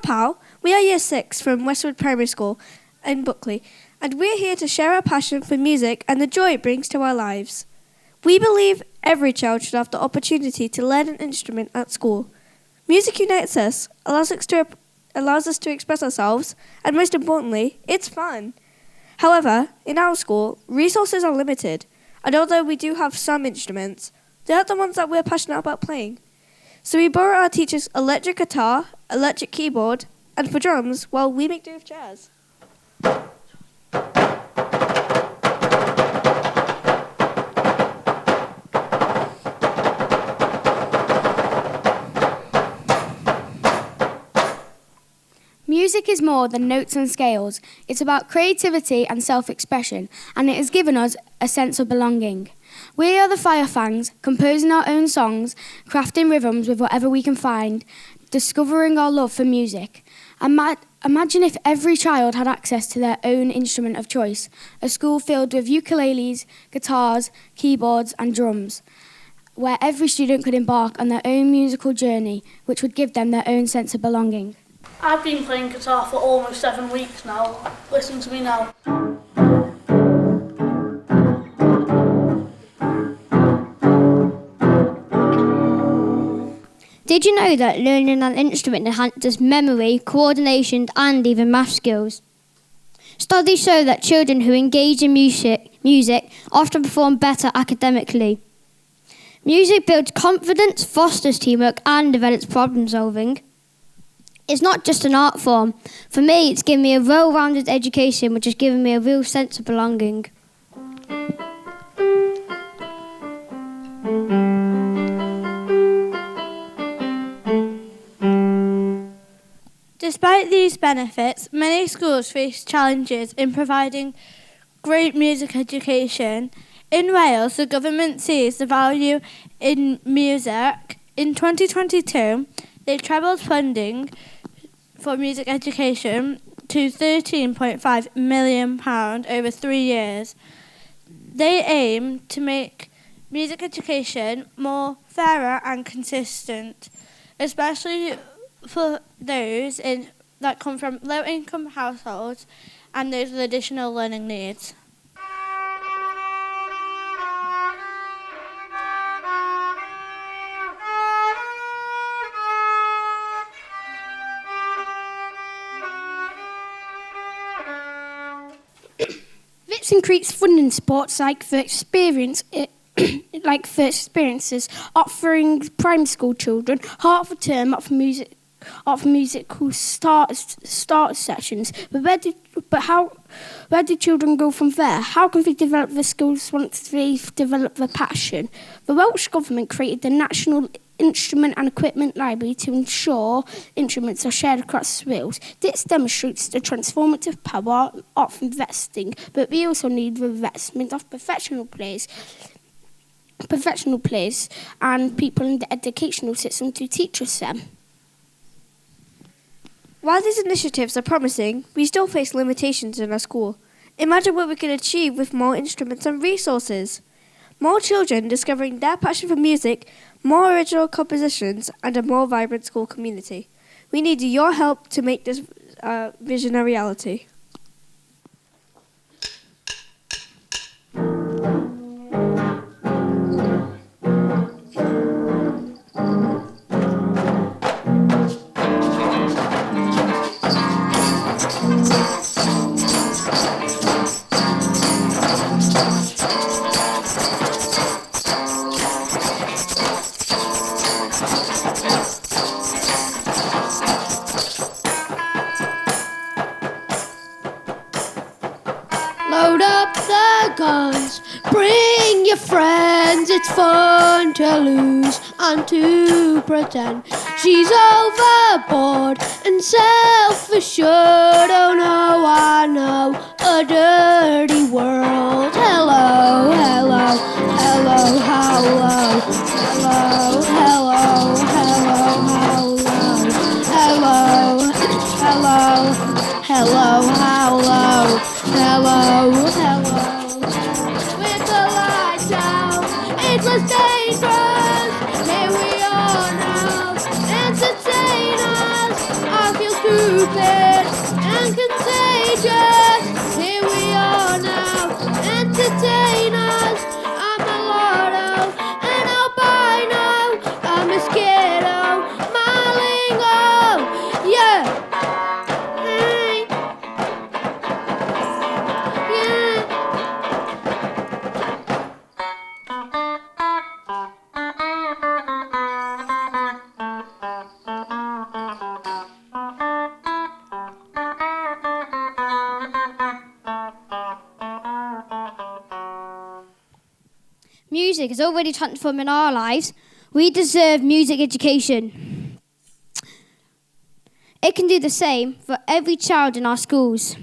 pal. We are Year 6 from Westwood Primary School in Buckley, and we're here to share our passion for music and the joy it brings to our lives. We believe every child should have the opportunity to learn an instrument at school. Music unites us, allows us to express ourselves, and most importantly, it's fun. However, in our school, resources are limited, and although we do have some instruments, they aren't the ones that we're passionate about playing. So we borrow our teacher's electric guitar, electric keyboard, and for drums, while we make do with jazz. Music is more than notes and scales. It's about creativity and self-expression, and it has given us a sense of belonging. We are the Firefangs, composing our own songs, crafting rhythms with whatever we can find, discovering our love for music. Imagine if every child had access to their own instrument of choice, a school filled with ukuleles, guitars, keyboards and drums, where every student could embark on their own musical journey, which would give them their own sense of belonging. I've been playing guitar for almost 7 weeks now. Listen to me now. Did you know that learning an instrument enhances memory, coordination and even math skills? Studies show that children who engage in music often perform better academically. Music builds confidence, fosters teamwork and develops problem solving. It's not just an art form. For me, it's given me a well-rounded education which has given me a real sense of belonging. Despite these benefits, many schools face challenges in providing great music education. In Wales, the government sees the value in music. In 2022, they trebled funding for music education to £13.5 million over 3 years. They aim to make music education more fairer and consistent, especially for those that come from low-income households and those with additional learning needs. This increased funding sports like for experiences, offering primary school children half a term of musical start sessions. But where do children go from there? How can they develop their skills once they've developed their passion? The Welsh Government created the National Instrument and Equipment Library to ensure instruments are shared across Wales. This demonstrates the transformative power of investing, but we also need the investment of professional players and people in the educational system to teach us them. While these initiatives are promising, we still face limitations in our school. Imagine what we could achieve with more instruments and resources. More children discovering their passion for music, more original compositions, and a more vibrant school community. We need your help to make this vision a reality. Load up the guns, bring your friends, it's fun to lose and to pretend. She's overboard and self-assured, oh no, I know, a dirty world. Hello, hello, hello, hello, hello, hello, hello, hello, hello, hello, hello, hello, hello. With the lights out, it was dangerous. Here we are now, entertain us. I feel good. ruthless and contagious. Here we are now, entertainers. I'm a lotto, an albino, a mosquito, malingo, yeah. Hey. Yeah. Music is already transforming our lives. We deserve music education. It can do the same for every child in our schools.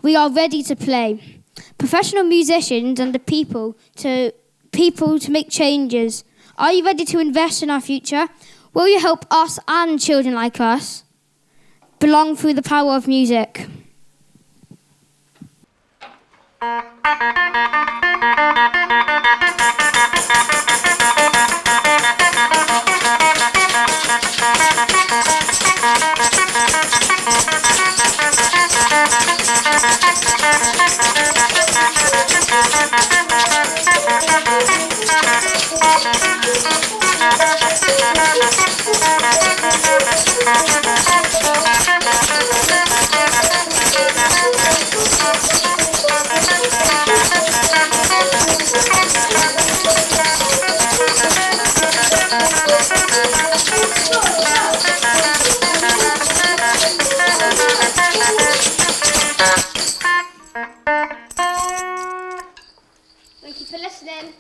We are ready to play. Professional musicians and the people to make changes. Are you ready to invest in our future? Will you help us and children like us belong through the power of music? Thank you for listening.